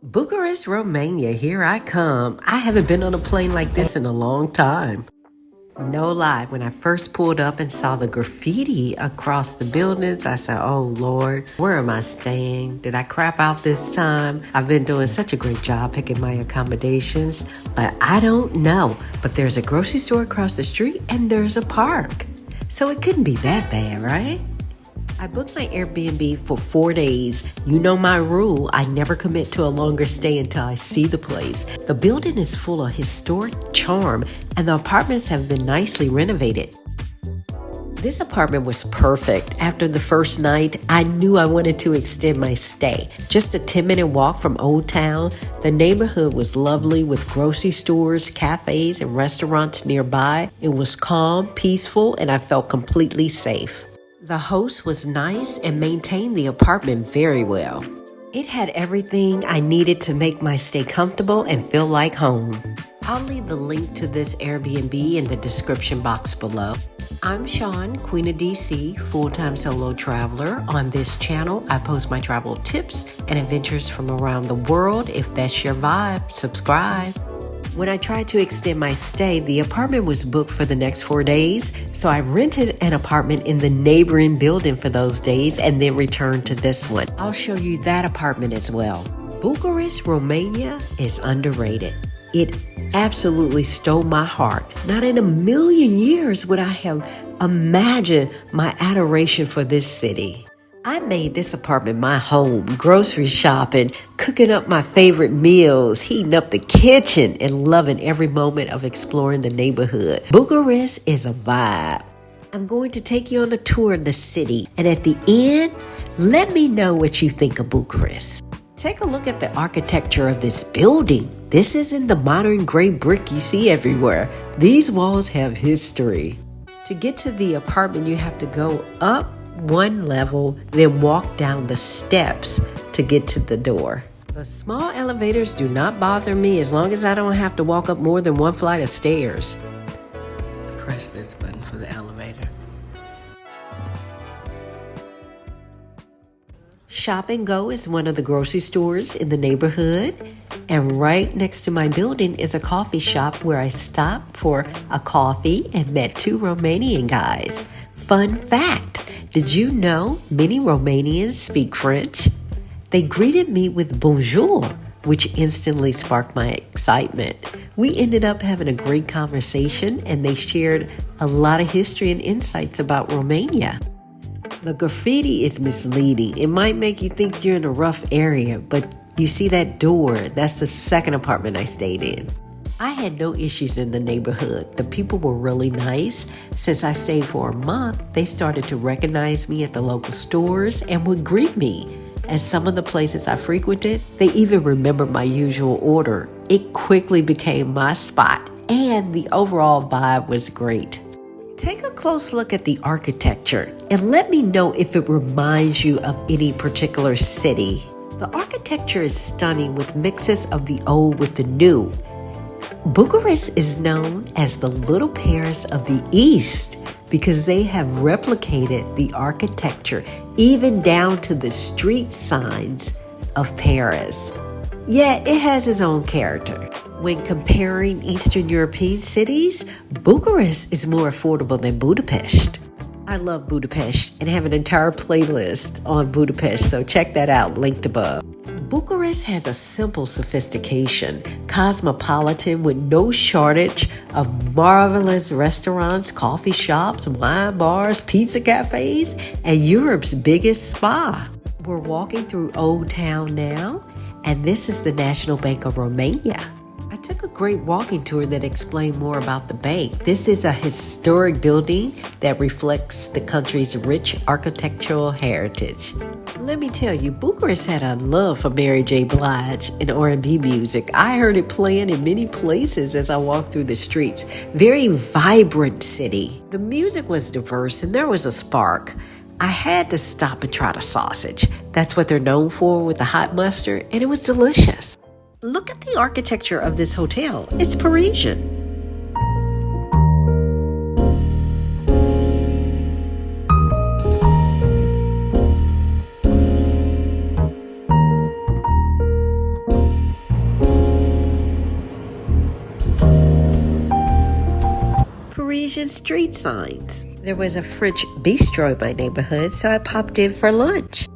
Bucharest, Romania, here I come. I haven't been on a plane like this in a long time. No lie, when I first pulled up and saw the graffiti across the buildings, I said, oh Lord, where am I staying? Did I crap out this time? I've been doing such a great job picking my accommodations, but I don't know. But there's a grocery store across the street and there's a park. So it couldn't be that bad, right? I booked my Airbnb for 4 days. You know my rule. I never commit to a longer stay until I see the place. The building is full of historic charm and the apartments have been nicely renovated. This apartment was perfect. After the first night, I knew I wanted to extend my stay. Just a 10-minute walk from Old Town, the neighborhood was lovely with grocery stores, cafes, and restaurants nearby. It was calm, peaceful, and I felt completely safe. The host was nice and maintained the apartment very well. It had everything I needed to make my stay comfortable and feel like home. I'll leave the link to this Airbnb in the description box below. I'm Sean, Queen of DC, full-time solo traveler. On this channel, I post my travel tips and adventures from around the world. If that's your vibe, subscribe. When I tried to extend my stay, the apartment was booked for the next 4 days, so I rented an apartment in the neighboring building for those days and then returned to this one. I'll show you that apartment as well. Bucharest, Romania is underrated. It absolutely stole my heart. Not in a million years would I have imagined my adoration for this city. I made this apartment my home, grocery shopping, cooking up my favorite meals, heating up the kitchen, and loving every moment of exploring the neighborhood. Bucharest is a vibe. I'm going to take you on a tour of the city, and at the end, let me know what you think of Bucharest. Take a look at the architecture of this building. This isn't the modern gray brick you see everywhere. These walls have history. To get to the apartment, you have to go up one level, then walk down the steps to get to the door. The small elevators do not bother me as long as I don't have to walk up more than one flight of stairs. Press this button for the elevator. Shop and Go is one of the grocery stores in the neighborhood, and right next to my building is a coffee shop where I stopped for a coffee and met 2 Romanian guys. Fun fact, did you know many Romanians speak French? They greeted me with bonjour, which instantly sparked my excitement. We ended up having a great conversation and they shared a lot of history and insights about Romania. The graffiti is misleading. It might make you think you're in a rough area, but you see that door, that's the second apartment I stayed in. I had no issues in the neighborhood. The people were really nice. Since I stayed for a month, they started to recognize me at the local stores and would greet me. At some of the places I frequented, they even remembered my usual order. It quickly became my spot, and the overall vibe was great. Take a close look at the architecture and let me know if it reminds you of any particular city. The architecture is stunning with mixes of the old with the new. Bucharest is known as the Little Paris of the East because they have replicated the architecture even down to the street signs of Paris. Yet it has its own character. When comparing Eastern European cities, Bucharest is more affordable than Budapest. I love Budapest and have an entire playlist on Budapest, so check that out, linked above. Bucharest has a simple sophistication, cosmopolitan with no shortage of marvelous restaurants, coffee shops, wine bars, pizza cafes, and Europe's biggest spa. We're walking through Old Town now, and this is the National Bank of Romania. I took a great walking tour that explained more about the bank. This is a historic building that reflects the country's rich architectural heritage. Let me tell you, Bucharest had a love for Mary J. Blige and R&B music. I heard it playing in many places as I walked through the streets. Very vibrant city. The music was diverse and there was a spark. I had to stop and try the sausage. That's what they're known for with the hot mustard, and it was delicious. Look at the architecture of this hotel. It's Parisian. Parisian street signs. There was a French bistro in my neighborhood, so I popped in for lunch.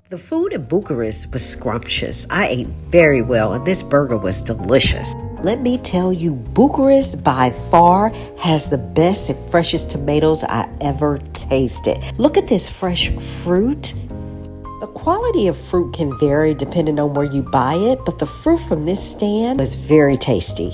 The food in Bucharest was scrumptious. I ate very well, and this burger was delicious. Let me tell you, Bucharest by far has the best and freshest tomatoes I ever tasted. Look at this fresh fruit. The quality of fruit can vary depending on where you buy it, but the fruit from this stand was very tasty.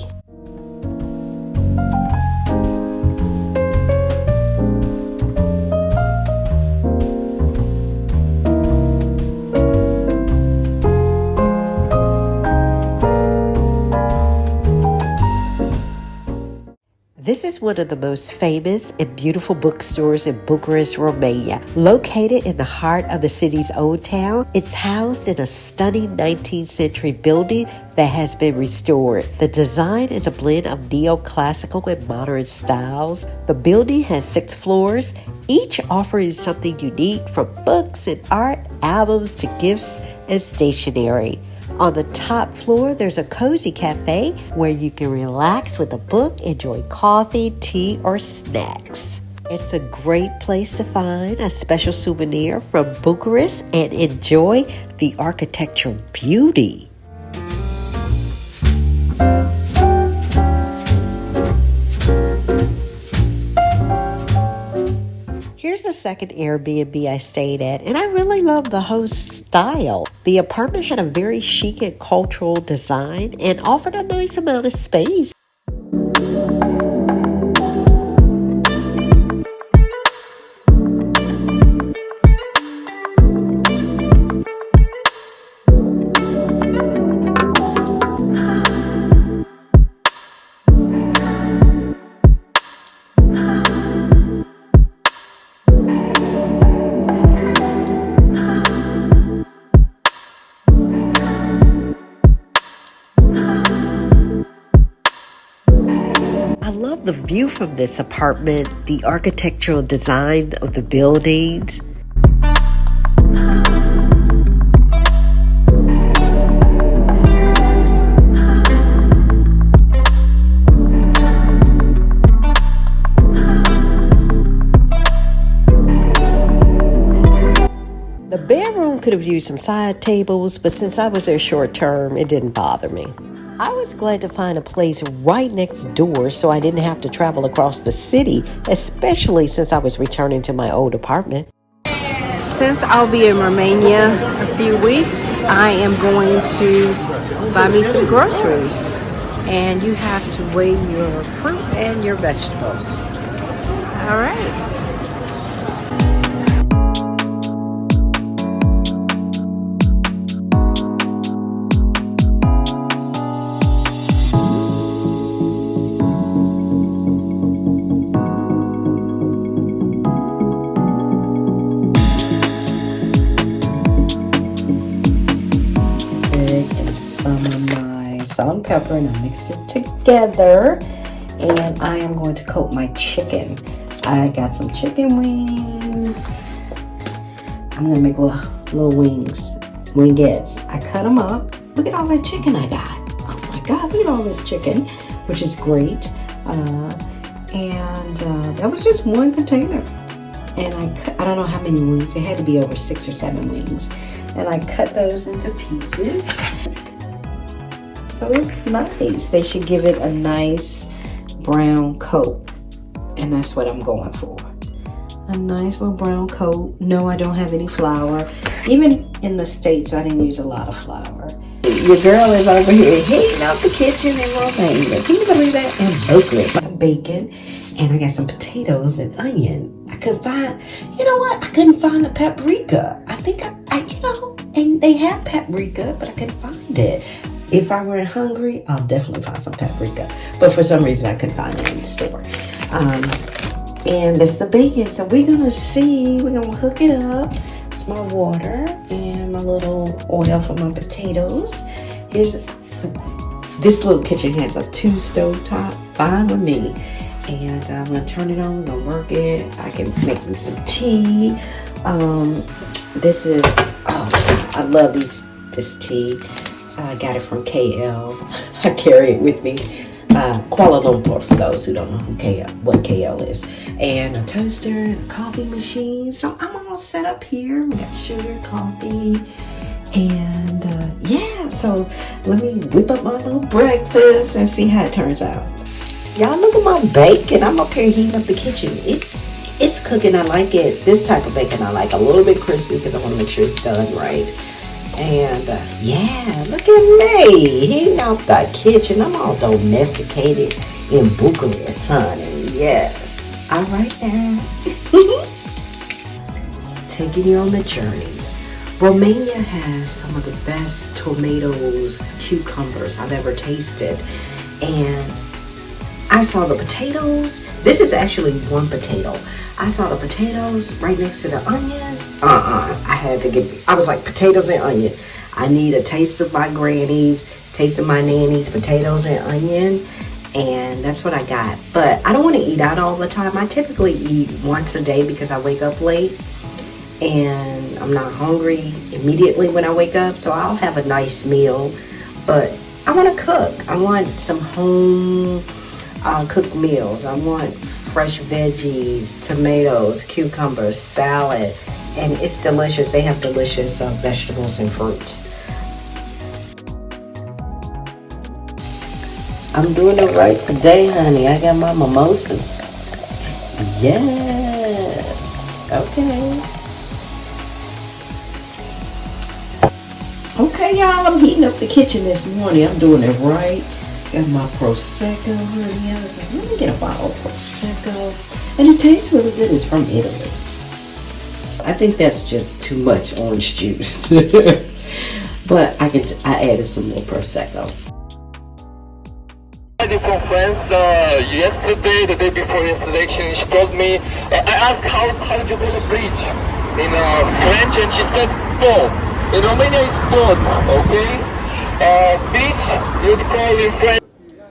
This is one of the most famous and beautiful bookstores in Bucharest, Romania. Located in the heart of the city's old town, it's housed in a stunning 19th century building that has been restored. The design is a blend of neoclassical and modern styles. The building has 6 floors, each offering something unique from books and art, albums to gifts and stationery. On the top floor, there's a cozy cafe where you can relax with a book, enjoy coffee, tea, or snacks. It's a great place to find a special souvenir from Bucharest and enjoy the architectural beauty. Here's the second Airbnb I stayed at, and I really love the host style. The apartment had a very chic and cultural design and offered a nice amount of space. I love the view from this apartment, the architectural design of the buildings. The bedroom could have used some side tables, but since I was there short term, it didn't bother me. I was glad to find a place right next door so I didn't have to travel across the city, especially since I was returning to my old apartment. Since I'll be in Romania a few weeks, I am going to buy me some groceries. And you have to weigh your fruit and your vegetables. All right. Salt and pepper, and I mixed it together, and I am going to coat my chicken. I got some chicken wings. I'm gonna make little wingettes. I cut them up. Look at all that chicken I got. Oh my God, look at all this chicken, which is great. That was just one container, and I don't know how many wings. It had to be over 6 or 7 wings, and I cut those into pieces. They look nice. They should give it a nice brown coat, and that's what I'm going for. A nice little brown coat. No, I don't have any flour. Even in the States, I didn't use a lot of flour. Your girl is over here heating up the kitchen in Romania. Can you believe that? And Bucharest. Some bacon, and I got some potatoes and onion. I couldn't find, you know what? I couldn't find the paprika. I think and they have paprika, but I couldn't find it. If I were hungry, I'll definitely find some paprika. But for some reason, I couldn't find it in the store. And that's the bacon. So we're going to see. We're going to hook it up. It's my water and my little oil for my potatoes. This little kitchen has a 2 stove top. Fine with me. And I'm going to turn it on. I'm going to work it. I can make me some tea. I love these this tea. I got it from KL. I carry it with me. Kuala Lumpur, for those who don't know what KL is. And a toaster and a coffee machine. So I'm all set up here. We got sugar, coffee, and yeah. So let me whip up my little breakfast and see how it turns out. Y'all, look at my bacon. I'm up here heating up the kitchen. It's cooking. I like it. This type of bacon I like a little bit crispy because I want to make sure it's done right. And yeah, look at me heating up the kitchen. I'm all domesticated in Bucharest, honey. Yes. All right now. Taking you on the journey. Romania has some of the best tomatoes, cucumbers I've ever tasted. And I saw the potatoes. This is actually one potato. I saw the potatoes right next to the onions. I was like, potatoes and onion. I need a taste of my granny's, taste of my nanny's potatoes and onion. And that's what I got. But I don't want to eat out all the time. I typically eat once a day because I wake up late. And I'm not hungry immediately when I wake up. So I'll have a nice meal. But I want to cook. I want some home cooked meals. I want fresh veggies, tomatoes, cucumbers, salad, and it's delicious. They have delicious vegetables and fruits. I'm doing it right today, honey. I got my mimosas. Yes. Okay. Okay, y'all. I'm heating up the kitchen this morning. I'm doing it right. Got my Prosecco, honey. I was like, let me get a bottle of Prosecco. And it tastes really good. It's from Italy. I think that's just too much orange juice. But I added some more Prosecco. From France, yesterday, the day before yesterday, she told me, I asked how did you call a bridge in French, and she said boat. In Romania it's boat, okay? Beach, you'd call in French.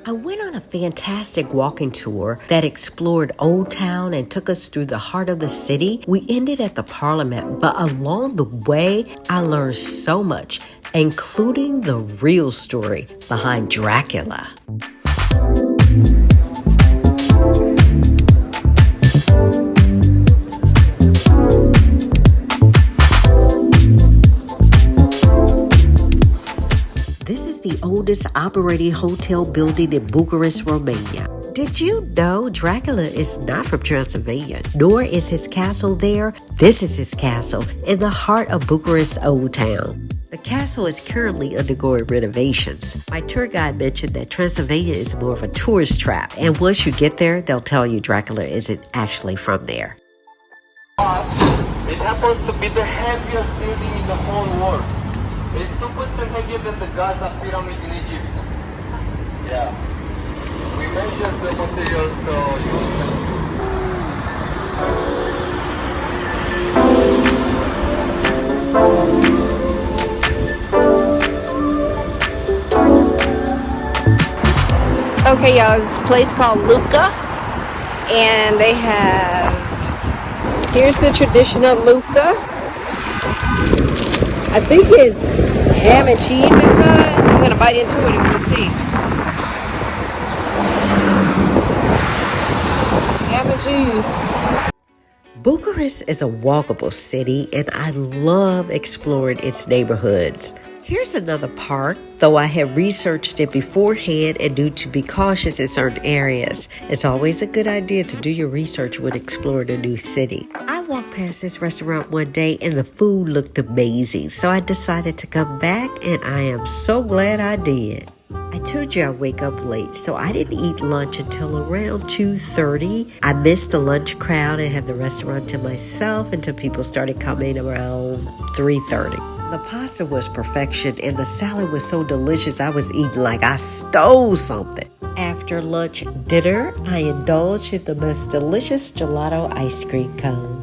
I went on a fantastic walking tour that explored Old Town and took us through the heart of the city. We ended at the Parliament, but along the way, I learned so much, including the real story behind Dracula. This is the oldest operating hotel building in Bucharest, Romania. Did you know Dracula is not from Transylvania, nor is his castle there? This is his castle in the heart of Bucharest's Old Town. The castle is currently undergoing renovations. My tour guide mentioned that Transylvania is more of a tourist trap, and once you get there, they'll tell you Dracula isn't actually from there. It happens to be the heaviest building in the whole world. It's 2% heavier than the Gaza pyramid in Egypt. Yeah. We measured the materials Okay, y'all, this place called Luca, and they have, here's the traditional Luca. I think it's ham and cheese inside. I'm gonna bite into it and we'll see. Ham and cheese. Bucharest is a walkable city, and I love exploring its neighborhoods. Here's another park, though I had researched it beforehand and knew to be cautious in certain areas. It's always a good idea to do your research when exploring a new city. I walked past this restaurant one day and the food looked amazing, so I decided to come back, and I am so glad I did. I told you I wake up late, so I didn't eat lunch until around 2:30. I missed the lunch crowd and had the restaurant to myself until people started coming around 3:30. The pasta was perfection, and the salad was so delicious I was eating like I stole something. After lunch dinner, I indulged in the most delicious gelato ice cream cone.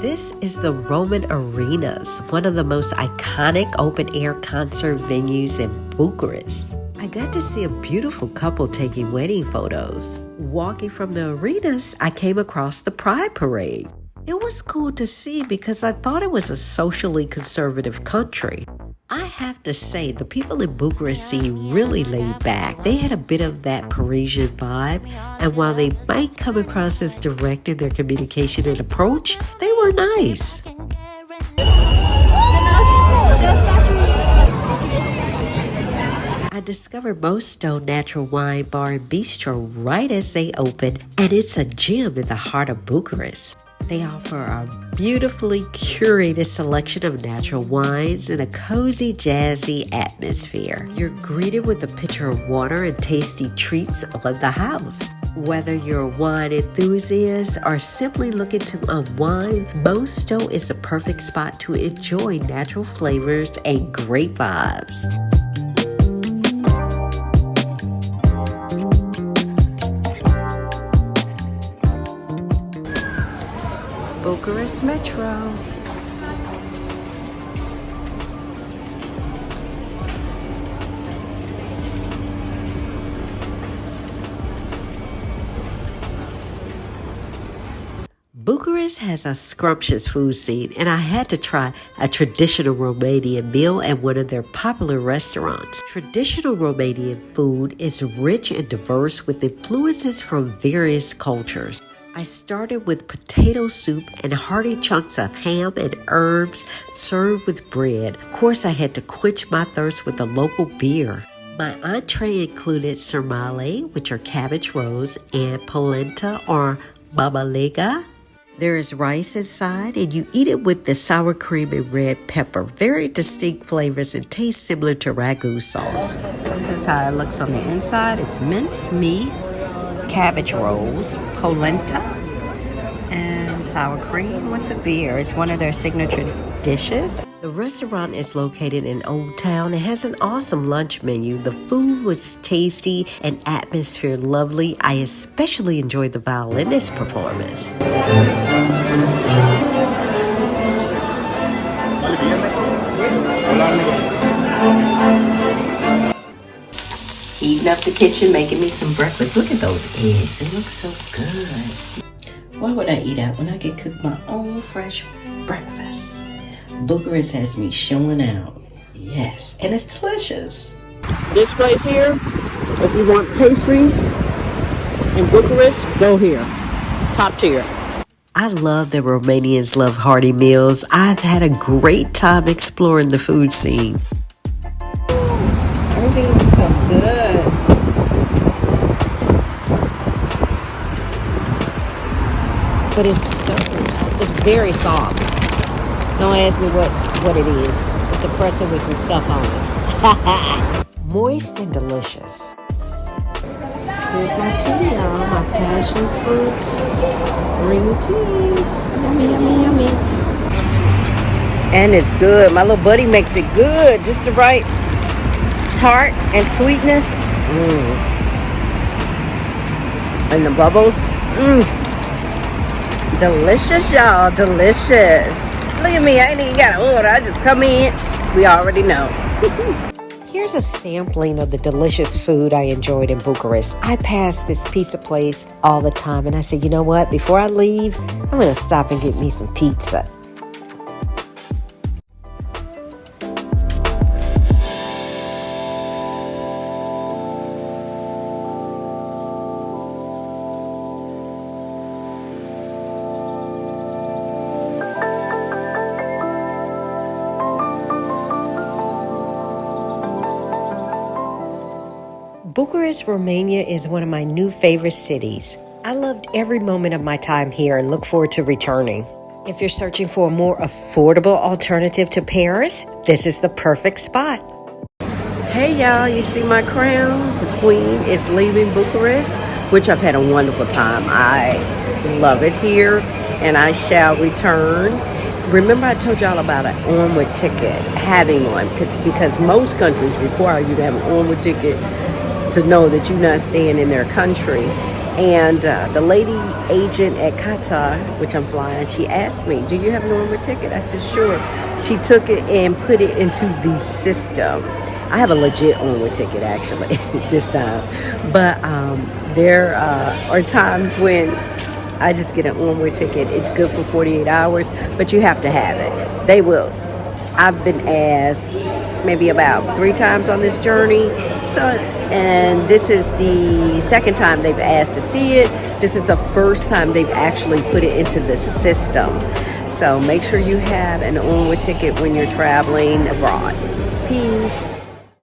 This is the Roman Arenas, one of the most iconic open-air concert venues in Bucharest. I got to see a beautiful couple taking wedding photos. Walking from the arenas, I came across the Pride Parade. It was cool to see because I thought it was a socially conservative country. I have to say, the people in Bucharest seemed really laid back. They had a bit of that Parisian vibe, and while they might come across as direct in their communication and approach, they were nice. I discovered Mosto Natural Wine Bar and Bistro right as they opened, and it's a gem in the heart of Bucharest. They offer a beautifully curated selection of natural wines in a cozy, jazzy atmosphere. You're greeted with a pitcher of water and tasty treats on the house. Whether you're a wine enthusiast or simply looking to unwind, Mosto is the perfect spot to enjoy natural flavors and great vibes. Bucharest Metro. Bucharest has a scrumptious food scene, and I had to try a traditional Romanian meal at one of their popular restaurants. Traditional Romanian food is rich and diverse with influences from various cultures. I started with potato soup and hearty chunks of ham and herbs served with bread. Of course, I had to quench my thirst with a local beer. My entree included surmale, which are cabbage rolls, and polenta or mamalega. There is rice inside, and you eat it with the sour cream and red pepper. Very distinct flavors and taste similar to ragu sauce. This is how it looks on the inside. It's minced meat, cabbage rolls, polenta, and sour cream with the beer. It's one of their signature dishes. The restaurant is located in Old Town. It has an awesome lunch menu. The food was tasty and atmosphere lovely. I especially enjoyed the violinist performance. Heating up the kitchen, making me some breakfast. Look at those eggs. It looks so good. Why would I eat out when I can cook my own fresh breakfast? Bucharest has me showing out. Yes, and it's delicious. This place here, if you want pastries in Bucharest, go here. Top tier. I love that Romanians love hearty meals. I've had a great time exploring the food scene. Everything looks so good. But it's very soft. Don't ask me what it is. It's a pretzel with some stuff on it. Moist and delicious. Here's my tea, y'all. My passion fruit green tea. Yummy, yummy, yummy. And it's good. My little buddy makes it good. Just the right tart and sweetness. And the bubbles. Delicious, y'all. Delicious. Look at me. I ain't even got to order. I just come in. We already know. Here's a sampling of the delicious food I enjoyed in Bucharest. I pass this pizza place all the time, and I said, you know what? Before I leave, I'm going to stop and get me some pizza. Bucharest, Romania is one of my new favorite cities. I loved every moment of my time here and look forward to returning. If you're searching for a more affordable alternative to Paris, this is the perfect spot. Hey, y'all. You see my crown? The queen is leaving Bucharest, which I've had a wonderful time. I love it here, and I shall return. Remember I told y'all about an onward ticket, having one, because most countries require you to have an onward ticket to know that you're not staying in their country. And the lady agent at Qatar, which I'm flying, she asked me, do you have an onward ticket? I said, sure. She took it and put it into the system. I have a legit onward ticket, actually, this time. But there are times when I just get an onward ticket. It's good for 48 hours, but you have to have it. They will. I've been asked maybe about 3 times on this journey. And this is the second time they've asked to see it. This is the first time they've actually put it into the system. So make sure you have an onward ticket when you're traveling abroad. Peace.